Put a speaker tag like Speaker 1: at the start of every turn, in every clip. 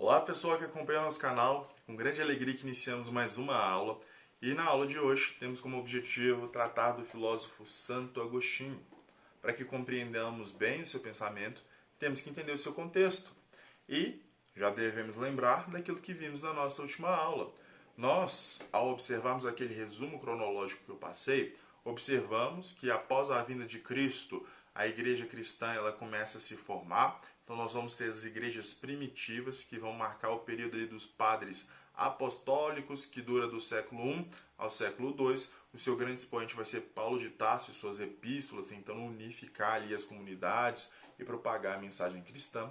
Speaker 1: Olá pessoal que acompanha nosso canal, com grande alegria que iniciamos mais uma aula e na aula de hoje temos como objetivo tratar do filósofo Santo Agostinho. Para que compreendamos bem o seu pensamento, temos que entender o seu contexto e já devemos lembrar daquilo que vimos na nossa última aula. Nós, ao observarmos aquele resumo cronológico que eu passei, observamos que após a vinda de Cristo, a igreja cristã ela começa a se formar. Então nós vamos ter as igrejas primitivas que vão marcar o período dos padres apostólicos, que dura do século I ao século II. O seu grande expoente vai ser Paulo de Tarso e suas epístolas, tentando unificar ali as comunidades e propagar a mensagem cristã.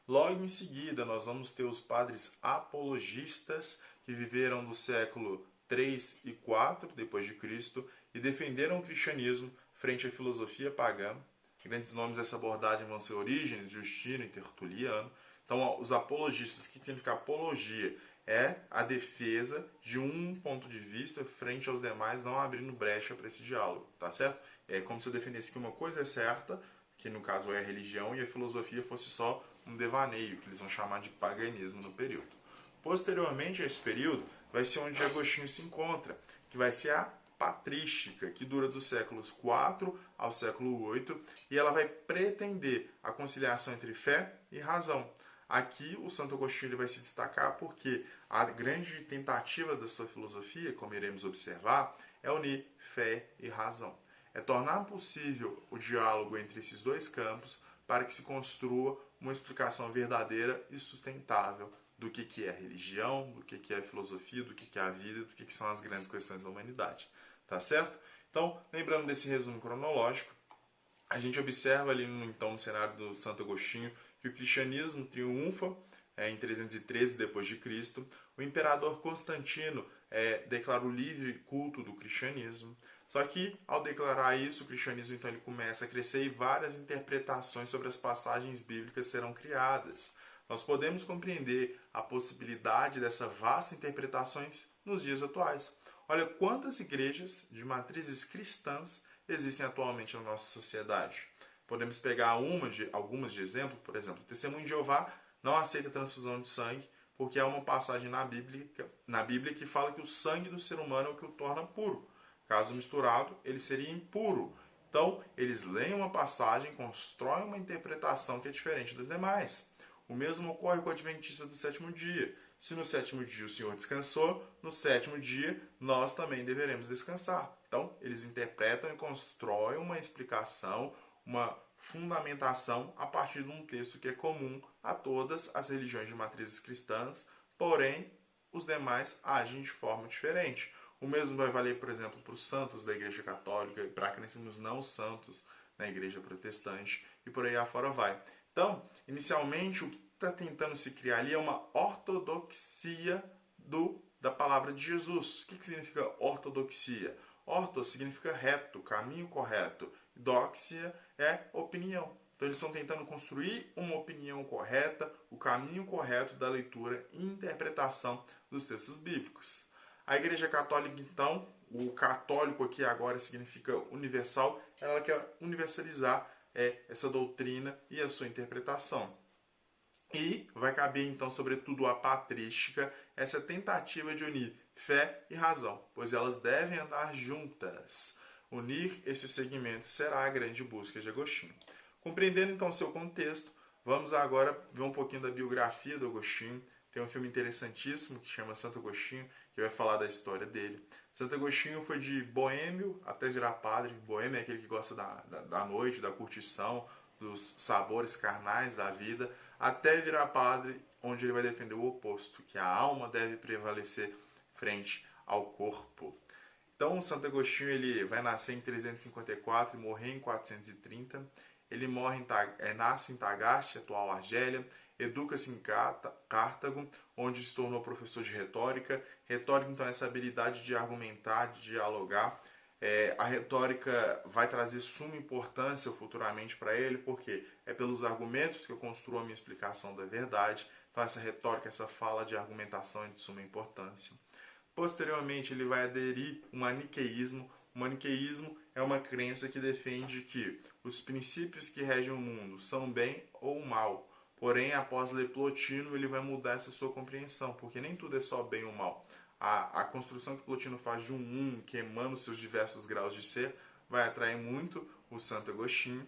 Speaker 1: Logo em seguida, nós vamos ter os padres apologistas, que viveram do século 3 e 4 depois de Cristo e defenderam o cristianismo frente à filosofia pagã. Grandes nomes dessa abordagem vão ser Orígenes, Justino e Tertuliano. Então, os apologistas, o que significa apologia? É a defesa de um ponto de vista frente aos demais, não abrindo brecha para esse diálogo, tá certo? É como se eu defendesse que uma coisa é certa, que no caso é a religião, e a filosofia fosse só um devaneio, que eles vão chamar de paganismo no período. Posteriormente a esse período, vai ser onde Agostinho se encontra, que vai ser a patrística, que dura dos séculos IV ao século VIII, e ela vai pretender a conciliação entre fé e razão. Aqui o Santo Agostinho ele vai se destacar porque a grande tentativa da sua filosofia, como iremos observar, é unir fé e razão. É tornar possível o diálogo entre esses dois campos para que se construa uma explicação verdadeira e sustentável do que é a religião, do que é a filosofia, do que é a vida, do que são as grandes questões da humanidade. Tá certo? Então, lembrando desse resumo cronológico, a gente observa ali no cenário do Santo Agostinho que o cristianismo triunfa em 313 depois de Cristo. O imperador Constantino declara o livre culto do cristianismo. Só que, ao declarar isso, o cristianismo então ele começa a crescer e várias interpretações sobre as passagens bíblicas serão criadas. Nós podemos compreender a possibilidade dessa vasta interpretações nos dias atuais. Olha quantas igrejas de matrizes cristãs existem atualmente na nossa sociedade. Podemos pegar algumas de exemplo, por exemplo, o Testemunho de Jeová não aceita transfusão de sangue, porque há uma passagem na Bíblia que fala que o sangue do ser humano é o que o torna puro. Caso misturado, ele seria impuro. Então, eles leem uma passagem, constroem uma interpretação que é diferente das demais. O mesmo ocorre com o Adventista do sétimo dia. Se no sétimo dia o Senhor descansou, no sétimo dia nós também deveremos descansar. Então, eles interpretam e constroem uma explicação, uma fundamentação a partir de um texto que é comum a todas as religiões de matrizes cristãs, porém, os demais agem de forma diferente. O mesmo vai valer, por exemplo, para os santos da Igreja Católica e para aqueles não santos na Igreja Protestante e por aí afora vai. Então, inicialmente, o que está tentando se criar ali é uma ortodoxia da palavra de Jesus. O que significa ortodoxia? Orto significa reto, caminho correto. Doxia é opinião. Então eles estão tentando construir uma opinião correta, o caminho correto da leitura e interpretação dos textos bíblicos. A Igreja Católica, então, o católico aqui agora significa universal, ela quer universalizar essa doutrina e a sua interpretação. E vai caber, então, sobretudo a patrística, essa tentativa de unir fé e razão, pois elas devem andar juntas. Unir esse segmento será a grande busca de Agostinho. Compreendendo, então, o seu contexto, vamos agora ver um pouquinho da biografia do Agostinho. Tem um filme interessantíssimo que chama Santo Agostinho, que vai falar da história dele. Santo Agostinho foi de boêmio até virar padre. Boêmio é aquele que gosta da noite, da curtição, dos sabores carnais da vida, até virar padre, onde ele vai defender o oposto, que a alma deve prevalecer frente ao corpo. Então, Santo Agostinho ele vai nascer em 354 e morrer em 430. Ele nasce em Tagaste, atual Argélia, educa-se em Cartago, onde se tornou professor de retórica. Retórica, então, é essa habilidade de argumentar, de dialogar. A retórica vai trazer suma importância futuramente para ele, porque é pelos argumentos que eu construo a minha explicação da verdade. Então, essa retórica, essa fala de argumentação é de suma importância. Posteriormente, ele vai aderir ao maniqueísmo. O maniqueísmo é uma crença que defende que os princípios que regem o mundo são bem ou mal. Porém, após ler Plotino, ele vai mudar essa sua compreensão, porque nem tudo é só bem ou mal. A construção que Plotino faz de um, que emana os seus diversos graus de ser, vai atrair muito o Santo Agostinho.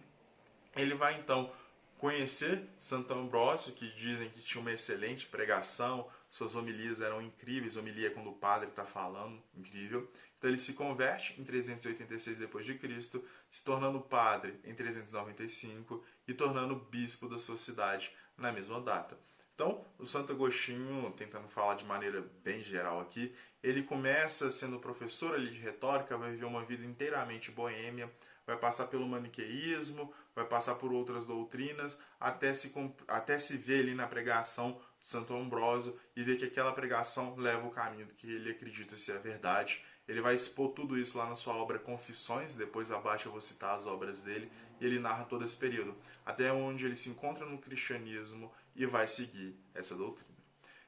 Speaker 1: Ele vai então conhecer Santo Ambrósio, que dizem que tinha uma excelente pregação, suas homilias eram incríveis, homilia quando o padre está falando, incrível. Então ele se converte em 386 d.C., se tornando padre em 395 e tornando bispo da sua cidade na mesma data. Então, o Santo Agostinho, tentando falar de maneira bem geral aqui, ele começa sendo professor ali de retórica, vai viver uma vida inteiramente boêmia, vai passar pelo maniqueísmo, vai passar por outras doutrinas, até se ver ali na pregação do Santo Ambrósio e ver que aquela pregação leva o caminho que ele acredita ser a verdade. Ele vai expor tudo isso lá na sua obra Confissões, depois abaixo eu vou citar as obras dele, e ele narra todo esse período, até onde ele se encontra no cristianismo e vai seguir essa doutrina.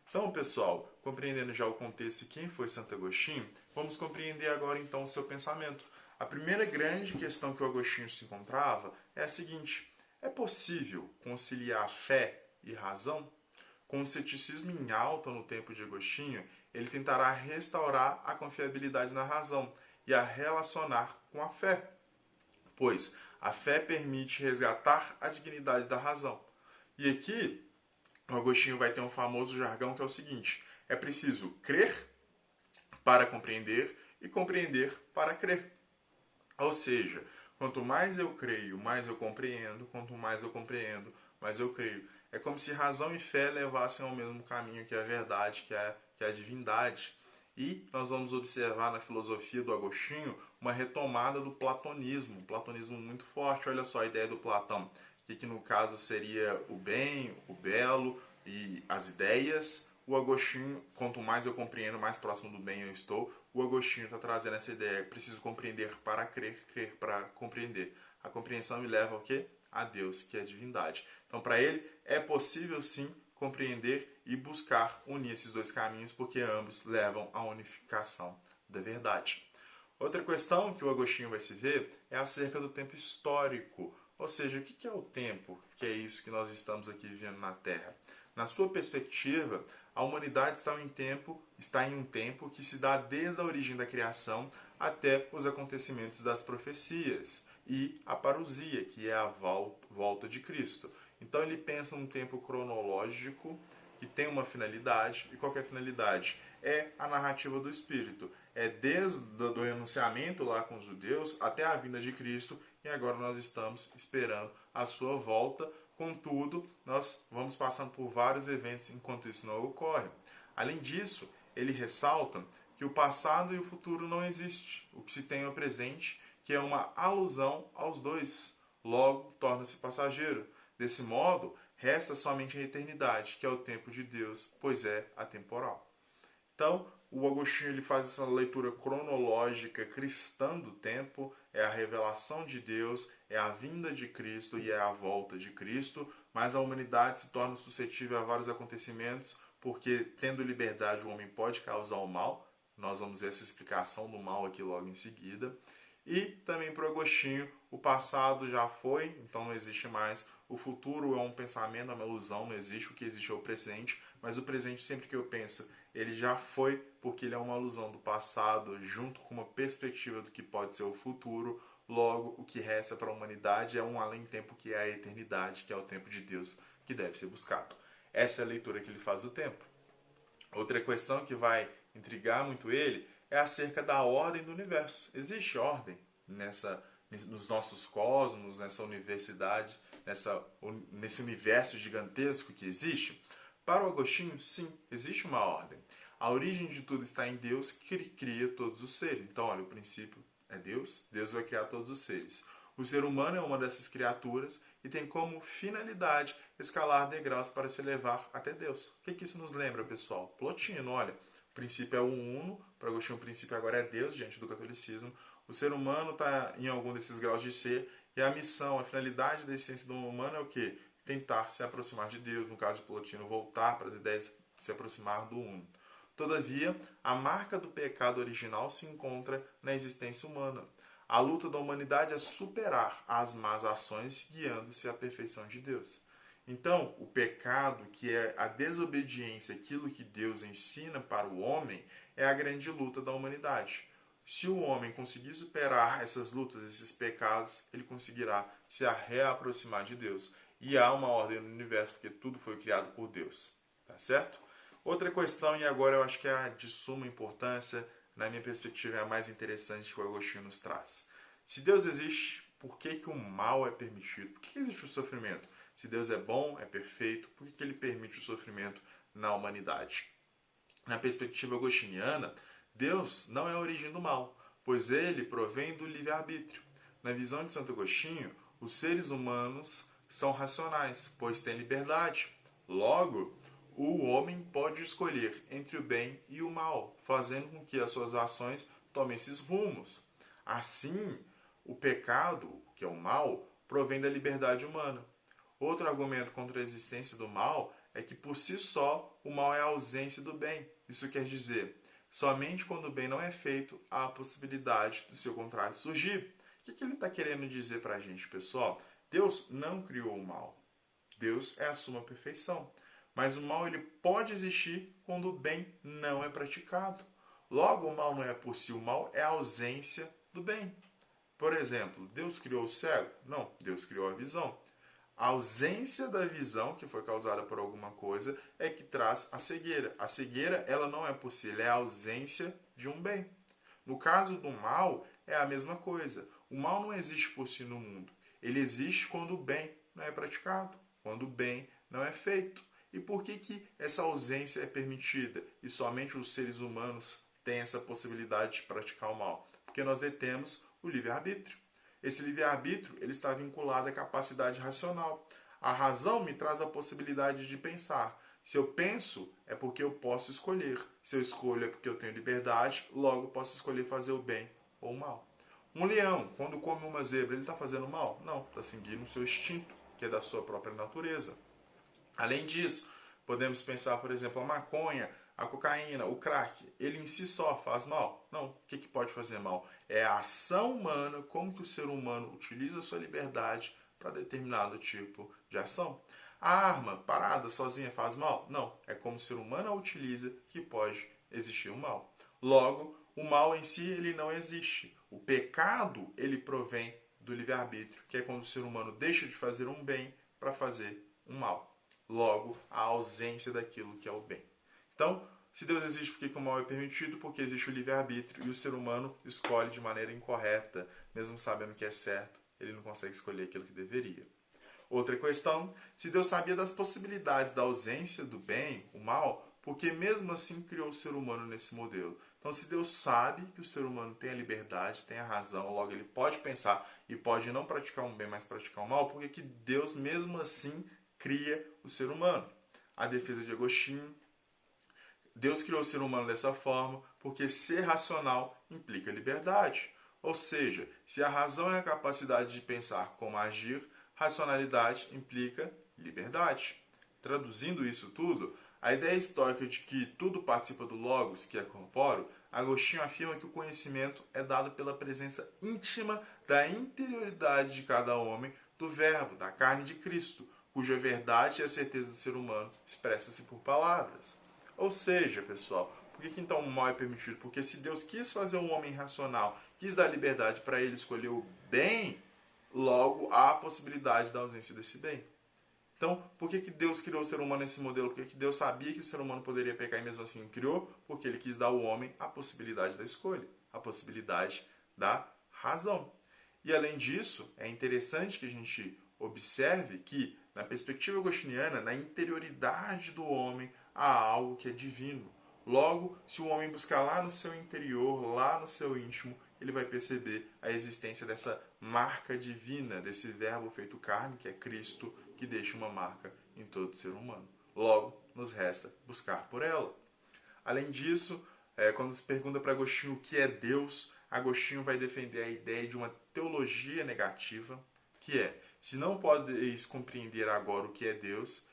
Speaker 1: Então, pessoal, compreendendo já o contexto e quem foi Santo Agostinho, vamos compreender agora então o seu pensamento. A primeira grande questão que o Agostinho se encontrava é a seguinte: é possível conciliar fé e razão? Com o ceticismo em alta no tempo de Agostinho, ele tentará restaurar a confiabilidade na razão e a relacionar com a fé, pois a fé permite resgatar a dignidade da razão. E aqui, o Agostinho vai ter um famoso jargão que é o seguinte: é preciso crer para compreender e compreender para crer. Ou seja, quanto mais eu creio, mais eu compreendo, quanto mais eu compreendo, mais eu creio. É como se razão e fé levassem ao mesmo caminho que é a verdade, que é a divindade. E nós vamos observar na filosofia do Agostinho uma retomada do platonismo, um platonismo muito forte. Olha só a ideia do Platão, que no caso seria o bem, o belo e as ideias. O Agostinho, quanto mais eu compreendo, mais próximo do bem eu estou. O Agostinho está trazendo essa ideia: preciso compreender para crer, crer para compreender. A compreensão me leva ao quê? A Deus, que é a divindade. Então, para ele, é possível sim compreender e buscar unir esses dois caminhos, porque ambos levam à unificação da verdade. Outra questão que o Agostinho vai se ver é acerca do tempo histórico, ou seja, o que é o tempo, que é isso que nós estamos aqui vivendo na Terra. Na sua perspectiva, a humanidade está em um tempo que se dá desde a origem da criação até os acontecimentos das profecias e a parousia, que é a volta de Cristo. Então ele pensa num tempo cronológico que tem uma finalidade, e qual é a finalidade? É a narrativa do Espírito. É desde o renunciamento lá com os judeus até a vinda de Cristo, e agora nós estamos esperando a sua volta. Contudo, nós vamos passando por vários eventos enquanto isso não ocorre. Além disso, ele ressalta que o passado e o futuro não existem. O que se tem é o presente, que é uma alusão aos dois. Logo, torna-se passageiro. Desse modo, resta somente a eternidade, que é o tempo de Deus, pois é atemporal. Então, o Agostinho ele faz essa leitura cronológica cristã do tempo, é a revelação de Deus, é a vinda de Cristo e é a volta de Cristo, mas a humanidade se torna suscetível a vários acontecimentos, porque tendo liberdade o homem pode causar o mal. Nós vamos ver essa explicação do mal aqui logo em seguida. E também para o Agostinho, o passado já foi, então não existe mais. O futuro é um pensamento, é uma ilusão, não existe. O que existe é o presente, mas o presente, sempre que eu penso, ele já foi, porque ele é uma alusão do passado, junto com uma perspectiva do que pode ser o futuro. Logo, o que resta para a humanidade é um além-tempo, que é a eternidade, que é o tempo de Deus, que deve ser buscado. Essa é a leitura que ele faz do tempo. Outra questão que vai intrigar muito ele é acerca da ordem do universo. Existe ordem nos nossos cosmos, nessa universidade, nesse universo gigantesco que existe? Para o Agostinho, sim, existe uma ordem. A origem de tudo está em Deus, que cria todos os seres. Então, olha, o princípio é Deus, Deus vai criar todos os seres. O ser humano é uma dessas criaturas e tem como finalidade escalar degraus para se elevar até Deus. O que isso nos lembra, pessoal? Plotino, olha, o princípio é o uno, para Agostinho o princípio agora é Deus, diante do catolicismo. O ser humano está em algum desses graus de ser, e a missão, a finalidade da essência do humano é o quê? Tentar se aproximar de Deus, no caso de Plotino, voltar para as ideias, se aproximar do uno. Todavia, a marca do pecado original se encontra na existência humana. A luta da humanidade é superar as más ações, guiando-se à perfeição de Deus. Então, o pecado, que é a desobediência, aquilo que Deus ensina para o homem, é a grande luta da humanidade. Se o homem conseguir superar essas lutas, esses pecados, ele conseguirá se reaproximar de Deus. E há uma ordem no universo, porque tudo foi criado por Deus. Tá certo? Outra questão, e agora eu acho que é a de suma importância, na minha perspectiva é a mais interessante que o Agostinho nos traz. Se Deus existe, por que o mal é permitido? Por que existe o sofrimento? Se Deus é bom, é perfeito, por que ele permite o sofrimento na humanidade? Na perspectiva agostiniana, Deus não é a origem do mal, pois ele provém do livre-arbítrio. Na visão de Santo Agostinho, os seres humanos são racionais, pois têm liberdade. Logo, o homem pode escolher entre o bem e o mal, fazendo com que as suas ações tomem esses rumos. Assim, o pecado, que é o mal, provém da liberdade humana. Outro argumento contra a existência do mal é que, por si só, o mal é a ausência do bem. Isso quer dizer, somente quando o bem não é feito, há a possibilidade do seu contrário surgir. O que ele está querendo dizer para a gente, pessoal? Deus não criou o mal. Deus é a suma perfeição. Mas o mal ele pode existir quando o bem não é praticado. Logo, o mal não é por si, o mal é a ausência do bem. Por exemplo, Deus criou o cego? Não, Deus criou a visão. A ausência da visão, que foi causada por alguma coisa, é que traz a cegueira. A cegueira, ela não é por si, ela é a ausência de um bem. No caso do mal, é a mesma coisa. O mal não existe por si no mundo. Ele existe quando o bem não é praticado, quando o bem não é feito. E por que essa ausência é permitida? E somente os seres humanos têm essa possibilidade de praticar o mal? Porque nós detemos o livre-arbítrio. Esse livre-arbítrio ele está vinculado à capacidade racional. A razão me traz a possibilidade de pensar. Se eu penso, é porque eu posso escolher. Se eu escolho, é porque eu tenho liberdade, logo posso escolher fazer o bem ou o mal. Um leão, quando come uma zebra, ele está fazendo mal? Não, está seguindo o seu instinto, que é da sua própria natureza. Além disso, podemos pensar, por exemplo, a maconha, a cocaína, o crack, ele em si só faz mal? Não. O que pode fazer mal? É a ação humana, como que o ser humano utiliza a sua liberdade para determinado tipo de ação. A arma parada sozinha faz mal? Não. É como o ser humano a utiliza que pode existir o mal. Logo, o mal em si ele não existe. O pecado ele provém do livre-arbítrio, que é quando o ser humano deixa de fazer um bem para fazer um mal. Logo, a ausência daquilo que é o bem. Então, se Deus existe, por que o mal é permitido? Porque existe o livre-arbítrio e o ser humano escolhe de maneira incorreta, mesmo sabendo que é certo, ele não consegue escolher aquilo que deveria. Outra questão, se Deus sabia das possibilidades da ausência do bem, o mal, porque mesmo assim criou o ser humano nesse modelo. Então, se Deus sabe que o ser humano tem a liberdade, tem a razão, logo ele pode pensar e pode não praticar um bem, mas praticar um mal, por que Deus mesmo assim cria o ser humano? A defesa de Agostinho, Deus criou o ser humano dessa forma porque ser racional implica liberdade. Ou seja, se a razão é a capacidade de pensar como agir, racionalidade implica liberdade. Traduzindo isso tudo, a ideia histórica de que tudo participa do logos, que é corpóreo, Agostinho afirma que o conhecimento é dado pela presença íntima da interioridade de cada homem, do verbo, da carne de Cristo, cuja verdade e a certeza do ser humano expressa-se por palavras. Ou seja, pessoal, por que então o mal é permitido? Porque se Deus quis fazer um homem racional, quis dar liberdade para ele escolher o bem, logo há a possibilidade da ausência desse bem. Então, por que Deus criou o ser humano nesse modelo? Por que Deus sabia que o ser humano poderia pecar e mesmo assim o criou? Porque ele quis dar ao homem a possibilidade da escolha, a possibilidade da razão. E além disso, é interessante que a gente observe que, na perspectiva agostiniana, na interioridade do homem há algo que é divino. Logo, se o homem buscar lá no seu interior, lá no seu íntimo, ele vai perceber a existência dessa marca divina, desse verbo feito carne, que é Cristo, que deixa uma marca em todo ser humano. Logo, nos resta buscar por ela. Além disso, quando se pergunta para Agostinho o que é Deus, Agostinho vai defender a ideia de uma teologia negativa, que é, se não podeis compreender agora o que é Deus,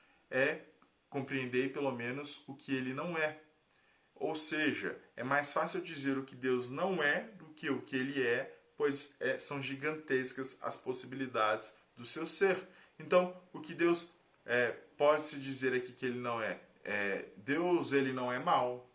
Speaker 1: compreender pelo menos o que ele não é. Ou seja, é mais fácil dizer o que Deus não é do que o que ele é, pois são gigantescas as possibilidades do seu ser. Então, o que Deus pode-se dizer aqui que ele não é. Deus, ele não é mau.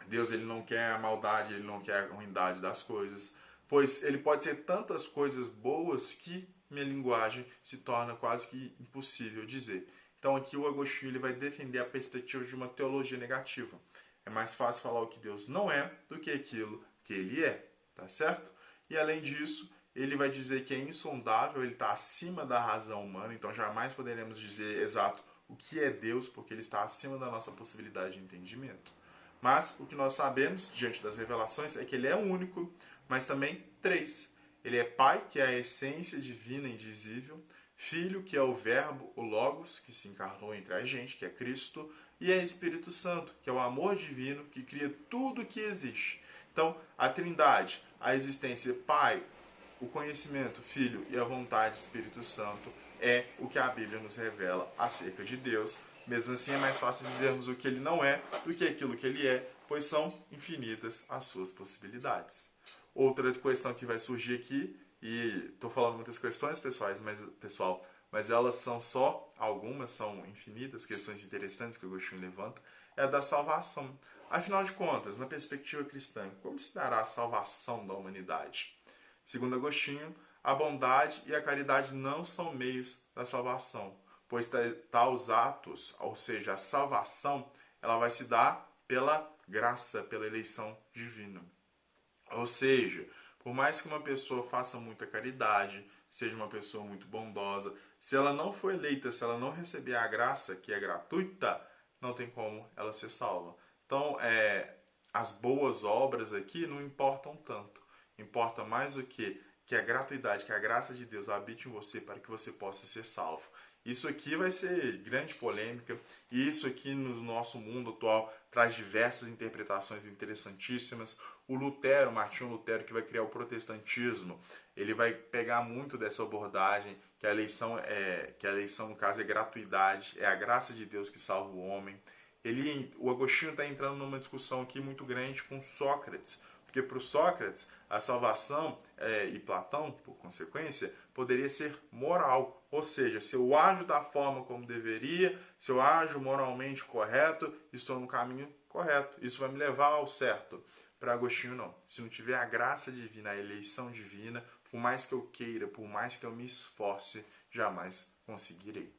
Speaker 1: Deus, ele não quer a maldade, ele não quer a ruindade das coisas. Pois ele pode ser tantas coisas boas que minha linguagem se torna quase que impossível dizer. Então aqui o Agostinho ele vai defender a perspectiva de uma teologia negativa. É mais fácil falar o que Deus não é do que aquilo que ele é, tá certo? E além disso, ele vai dizer que é insondável, ele está acima da razão humana, então jamais poderemos dizer exato o que é Deus, porque ele está acima da nossa possibilidade de entendimento. Mas o que nós sabemos, diante das revelações, é que ele é único, mas também três. Ele é Pai, que é a essência divina e indizível, Filho, que é o Verbo, o Logos, que se encarnou entre a gente, que é Cristo, e é Espírito Santo, que é o amor divino, que cria tudo o que existe. Então, a Trindade, a existência Pai, o conhecimento, Filho e a vontade Espírito Santo é o que a Bíblia nos revela acerca de Deus. Mesmo assim, é mais fácil dizermos o que ele não é do que aquilo que ele é, pois são infinitas as suas possibilidades. Outra questão que vai surgir aqui, e estou falando muitas questões pessoal, mas elas são só algumas, são infinitas questões interessantes que o Agostinho levanta, é a da salvação. Afinal de contas, na perspectiva cristã, como se dará a salvação da humanidade? Segundo Agostinho, a bondade e a caridade não são meios da salvação, pois tais atos, ou seja, a salvação, ela vai se dar pela graça, pela eleição divina. Ou seja, por mais que uma pessoa faça muita caridade, seja uma pessoa muito bondosa, se ela não for eleita, se ela não receber a graça, que é gratuita, não tem como ela ser salva. Então, as boas obras aqui não importam tanto. Importa mais o que? Que a gratuidade, que a graça de Deus habite em você para que você possa ser salvo. Isso aqui vai ser grande polêmica, e isso aqui no nosso mundo atual traz diversas interpretações interessantíssimas. O Lutero, Martinho Lutero, que vai criar o protestantismo, ele vai pegar muito dessa abordagem, que a eleição no caso é gratuidade, é a graça de Deus que salva o homem. O Agostinho está entrando numa discussão aqui muito grande com Sócrates, porque para o Sócrates a salvação, e Platão, por consequência, poderia ser moral. Ou seja, se eu ajo da forma como deveria, se eu ajo moralmente correto, estou no caminho correto. Isso vai me levar ao certo. Para Agostinho, não. Se não tiver a graça divina, a eleição divina, por mais que eu queira, por mais que eu me esforce, jamais conseguirei.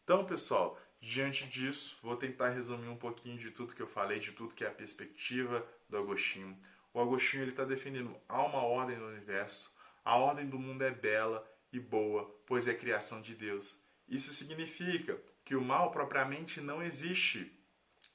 Speaker 1: Então, pessoal, diante disso, vou tentar resumir um pouquinho de tudo que eu falei, de tudo que é a perspectiva do Agostinho. O Agostinho está definindo, há uma ordem no universo, a ordem do mundo é bela e boa, pois é criação de Deus. Isso significa que o mal propriamente não existe.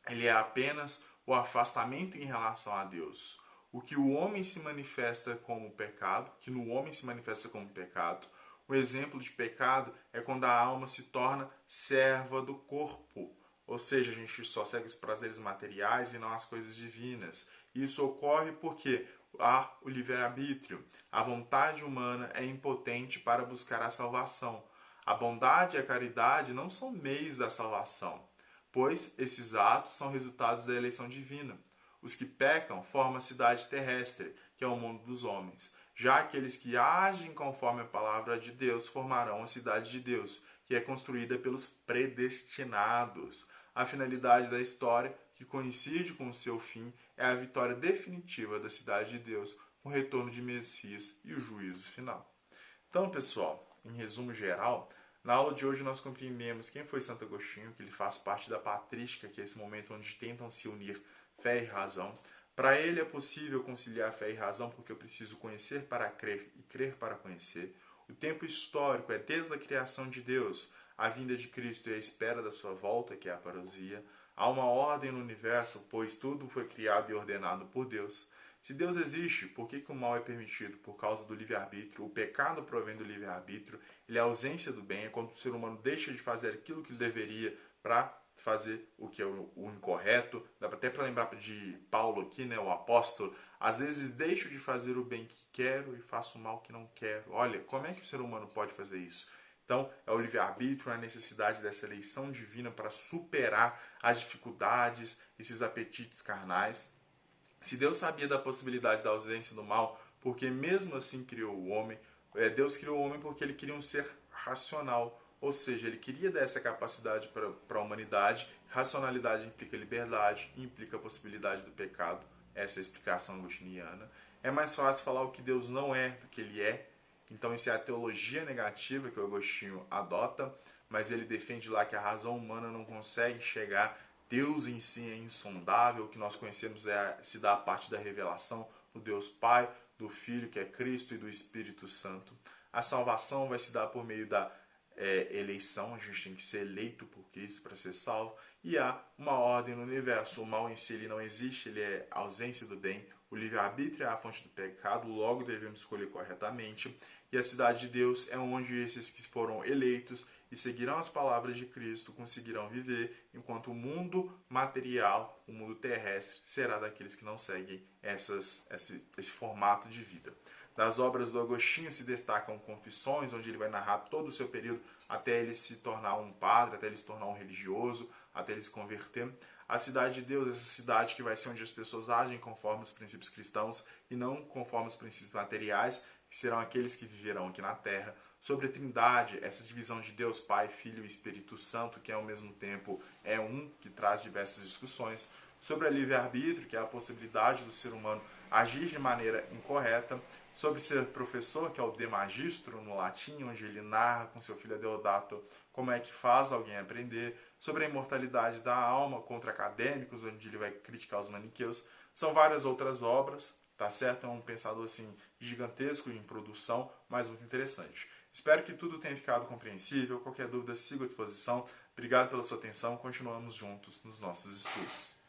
Speaker 1: Ele é apenas o afastamento em relação a Deus. O que o homem se manifesta como pecado, que no homem se manifesta como pecado, o exemplo de pecado é quando a alma se torna serva do corpo. Ou seja, a gente só segue os prazeres materiais e não as coisas divinas. Isso ocorre porque há o livre-arbítrio. A vontade humana é impotente para buscar a salvação. A bondade e a caridade não são meios da salvação, pois esses atos são resultados da eleição divina. Os que pecam formam a cidade terrestre, que é o mundo dos homens. Já aqueles que agem conforme a palavra de Deus formarão a cidade de Deus, que é construída pelos predestinados. A finalidade da história, que coincide com o seu fim, é a vitória definitiva da cidade de Deus, com o retorno de Messias e o juízo final. Então, pessoal, em resumo geral, na aula de hoje nós compreendemos quem foi Santo Agostinho, que ele faz parte da patrística, que é esse momento onde tentam se unir fé e razão. Para ele é possível conciliar fé e razão porque eu preciso conhecer para crer e crer para conhecer. O tempo histórico é desde a criação de Deus, a vinda de Cristo e a espera da sua volta, que é a parousia. Há uma ordem no universo, pois tudo foi criado e ordenado por Deus. Se Deus existe, por que o mal é permitido? Por causa do livre-arbítrio. O pecado provém do livre-arbítrio. Ele é a ausência do bem, é quando o ser humano deixa de fazer aquilo que ele deveria para fazer o que é o incorreto. Dá até para lembrar de Paulo aqui, né, o apóstolo. Às vezes deixo de fazer o bem que quero e faço o mal que não quero. Olha, como é que o ser humano pode fazer isso? Então, é o livre-arbítrio, a necessidade dessa eleição divina para superar as dificuldades, esses apetites carnais. Se Deus sabia da possibilidade da ausência do mal, porque mesmo assim criou o homem, Deus criou o homem porque ele queria um ser racional, ou seja, ele queria dar essa capacidade para a humanidade. Racionalidade implica liberdade, implica a possibilidade do pecado, essa é a explicação agostiniana. É mais fácil falar o que Deus não é do que ele é, então isso é a teologia negativa que o Agostinho adota, mas ele defende lá que a razão humana não consegue chegar, Deus em si é insondável, o que nós conhecemos se dá a parte da revelação do Deus Pai, do Filho, que é Cristo, e do Espírito Santo. A salvação vai se dar por meio da eleição, a gente tem que ser eleito por Cristo para ser salvo, e há uma ordem no universo. O mal em si ele não existe, ele é a ausência do bem. O livre-arbítrio é a fonte do pecado, logo devemos escolher corretamente. E a cidade de Deus é onde esses que foram eleitos e seguirão as palavras de Cristo conseguirão viver, enquanto o mundo material, o mundo terrestre, será daqueles que não seguem esse formato de vida. Das obras do Agostinho se destacam Confissões, onde ele vai narrar todo o seu período até ele se tornar um padre, até ele se tornar um religioso, até ele se converter. A cidade de Deus, essa cidade que vai ser onde as pessoas agem conforme os princípios cristãos e não conforme os princípios materiais, que serão aqueles que viverão aqui na Terra. Sobre a Trindade, essa divisão de Deus, Pai, Filho e Espírito Santo, que ao mesmo tempo é um, que traz diversas discussões. Sobre a livre-arbítrio, que é a possibilidade do ser humano agir de maneira incorreta. Sobre ser professor, que é o De Magistro no latim, onde ele narra com seu filho Deodato como é que faz alguém aprender. Sobre a imortalidade da alma contra acadêmicos, onde ele vai criticar os maniqueus. São várias outras obras, tá certo? É um pensador assim gigantesco em produção, mas muito interessante. Espero que tudo tenha ficado compreensível. Qualquer dúvida, sigo à disposição. Obrigado pela sua atenção. Continuamos juntos nos nossos estudos.